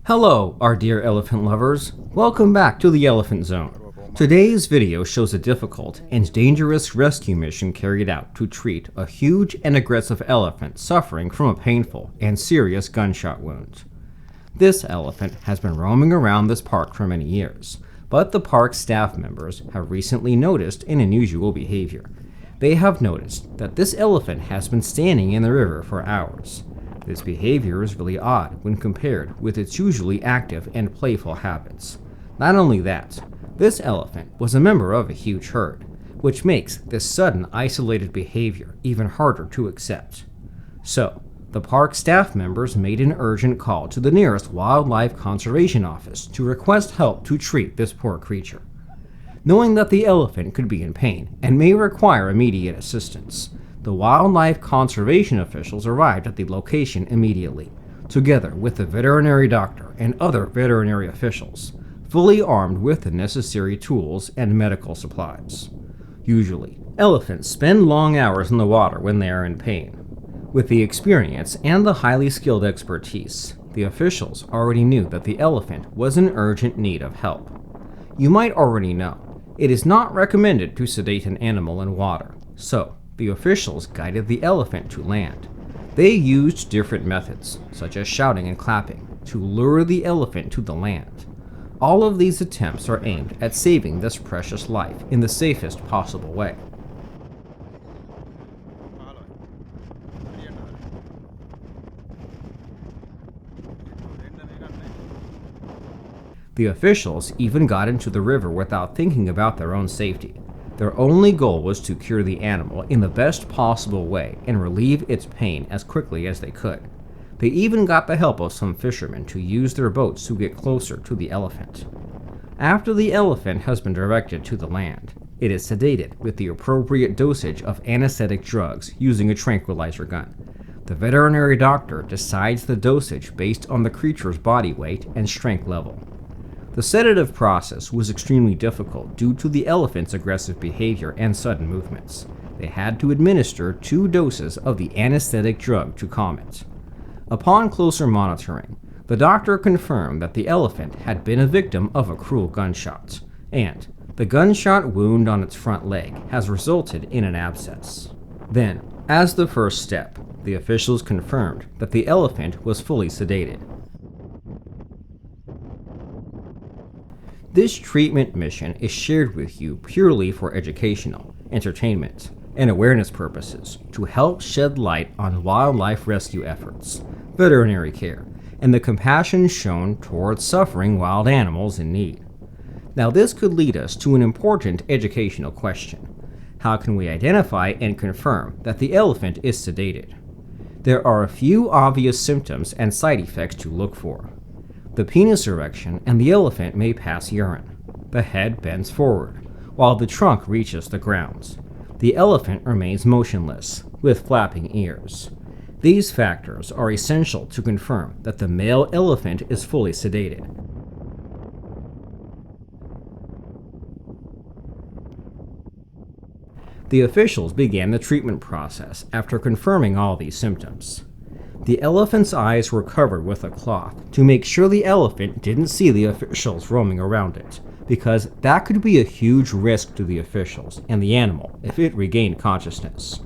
Hello, our dear elephant lovers. Welcome back to the Elephant Zone. Today's video shows a difficult and dangerous rescue mission carried out to treat a huge and aggressive elephant suffering from a painful and serious gunshot wound. This elephant has been roaming around this park for many years, but the park staff members have recently noticed an unusual behavior. They have noticed that this elephant has been standing in the river for hours. This behavior is really odd when compared with its usually active and playful habits. Not only that, this elephant was a member of a huge herd, which makes this sudden isolated behavior even harder to accept. So, the park staff members made an urgent call to the nearest wildlife conservation office to request help to treat this poor creature. Knowing that the elephant could be in pain and may require immediate assistance, the wildlife conservation officials arrived at the location immediately, together with the veterinary doctor and other veterinary officials, fully armed with the necessary tools and medical supplies. Usually, elephants spend long hours in the water when they are in pain. With the experience and the highly skilled expertise, the officials already knew that the elephant was in urgent need of help. You might already know, it is not recommended to sedate an animal in water, so the officials guided the elephant to land. They used different methods, such as shouting and clapping, to lure the elephant to the land. All of these attempts are aimed at saving this precious life in the safest possible way. The officials even got into the river without thinking about their own safety. Their only goal was to cure the animal in the best possible way and relieve its pain as quickly as they could. They even got the help of some fishermen to use their boats to get closer to the elephant. After the elephant has been directed to the land, it is sedated with the appropriate dosage of anesthetic drugs using a tranquilizer gun. The veterinary doctor decides the dosage based on the creature's body weight and strength level. The sedative process was extremely difficult due to the elephant's aggressive behavior and sudden movements. They had to administer 2 doses of the anesthetic drug to calm it. Upon closer monitoring, the doctor confirmed that the elephant had been a victim of a cruel gunshot, and the gunshot wound on its front leg has resulted in an abscess. Then, as the first step, the officials confirmed that the elephant was fully sedated. This treatment mission is shared with you purely for educational, entertainment, and awareness purposes to help shed light on wildlife rescue efforts, veterinary care, and the compassion shown towards suffering wild animals in need. Now, this could lead us to an important educational question. How can we identify and confirm that the elephant is sedated? There are a few obvious symptoms and side effects to look for. The penis erection and the elephant may pass urine. The head bends forward, while the trunk reaches the ground. The elephant remains motionless, with flapping ears. These factors are essential to confirm that the male elephant is fully sedated. The officials began the treatment process after confirming all these symptoms. The elephant's eyes were covered with a cloth to make sure the elephant didn't see the officials roaming around it, because that could be a huge risk to the officials and the animal if it regained consciousness.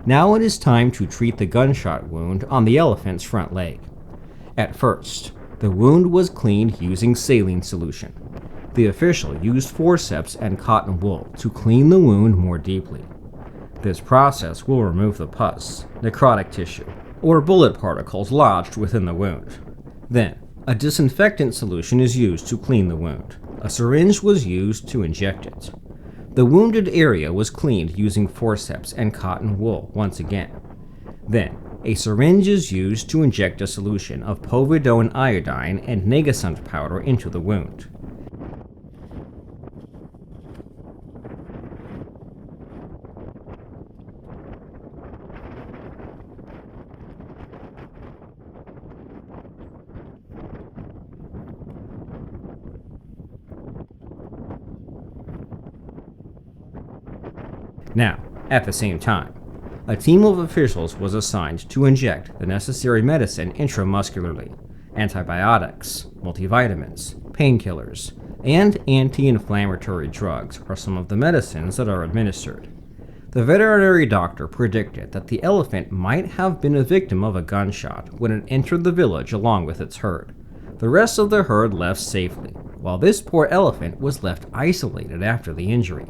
Now it is time to treat the gunshot wound on the elephant's front leg. At first, the wound was cleaned using saline solution. The official used forceps and cotton wool to clean the wound more deeply. This process will remove the pus, necrotic tissue, or bullet particles lodged within the wound. Then, a disinfectant solution is used to clean the wound. A syringe was used to inject it. The wounded area was cleaned using forceps and cotton wool once again. Then, a syringe is used to inject a solution of povidone iodine and negacant powder into the wound. Now, at the same time, a team of officials was assigned to inject the necessary medicine intramuscularly. Antibiotics, multivitamins, painkillers, and anti-inflammatory drugs are some of the medicines that are administered. The veterinary doctor predicted that the elephant might have been a victim of a gunshot when it entered the village along with its herd. The rest of the herd left safely, while this poor elephant was left isolated after the injury.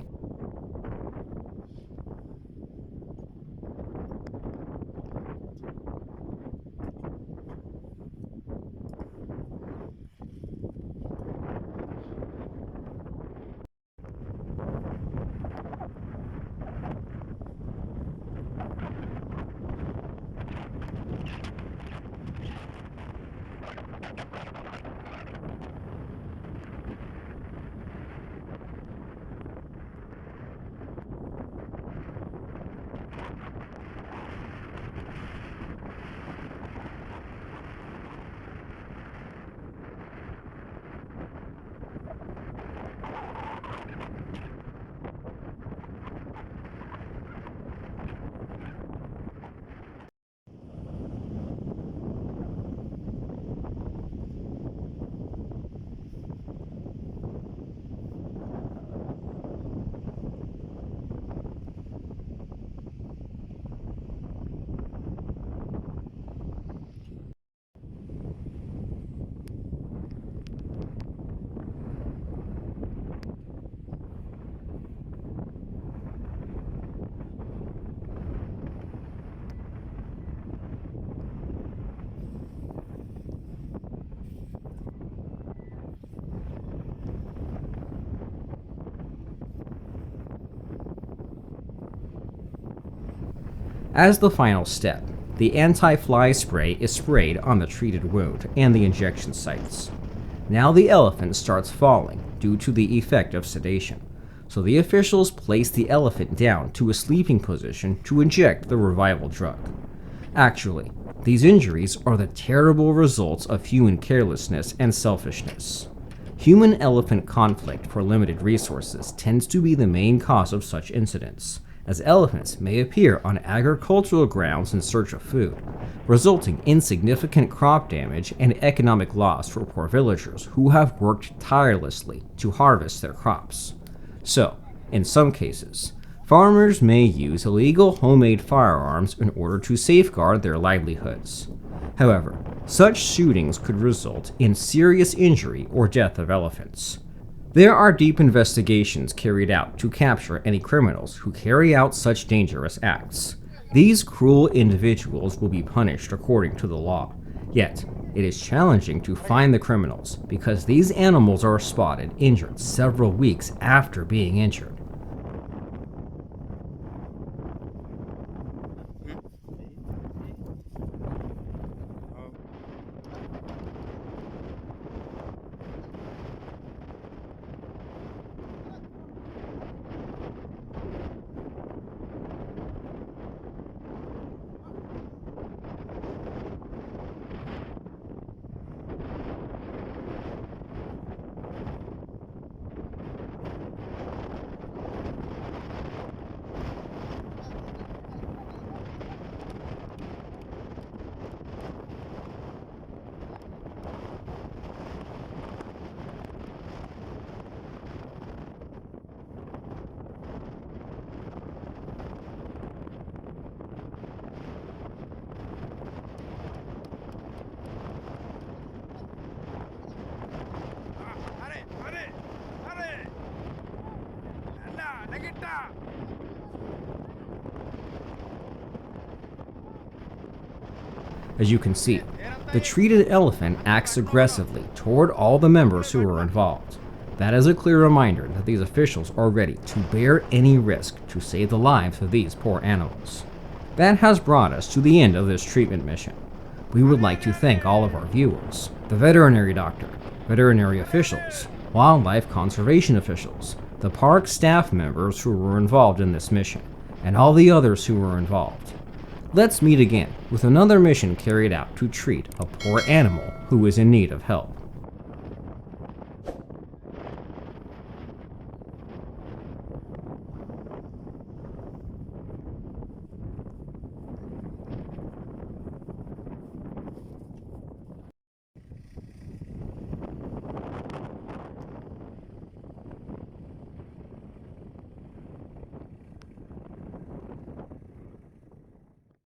As the final step, the anti-fly spray is sprayed on the treated wound and the injection sites. Now the elephant starts falling due to the effect of sedation, so the officials place the elephant down to a sleeping position to inject the revival drug. Actually, these injuries are the terrible results of human carelessness and selfishness. Human-elephant conflict for limited resources tends to be the main cause of such incidents, as elephants may appear on agricultural grounds in search of food, resulting in significant crop damage and economic loss for poor villagers who have worked tirelessly to harvest their crops. So, in some cases, farmers may use illegal homemade firearms in order to safeguard their livelihoods. However, such shootings could result in serious injury or death of elephants. There are deep investigations carried out to capture any criminals who carry out such dangerous acts. These cruel individuals will be punished according to the law. Yet, it is challenging to find the criminals because these animals are spotted injured several weeks after being injured. As you can see, the treated elephant acts aggressively toward all the members who are involved. That is a clear reminder that these officials are ready to bear any risk to save the lives of these poor animals. That has brought us to the end of this treatment mission. We would like to thank all of our viewers, the veterinary doctor, veterinary officials, wildlife conservation officials, the park staff members who were involved in this mission, and all the others who were involved. Let's meet again with another mission carried out to treat a poor animal who is in need of help.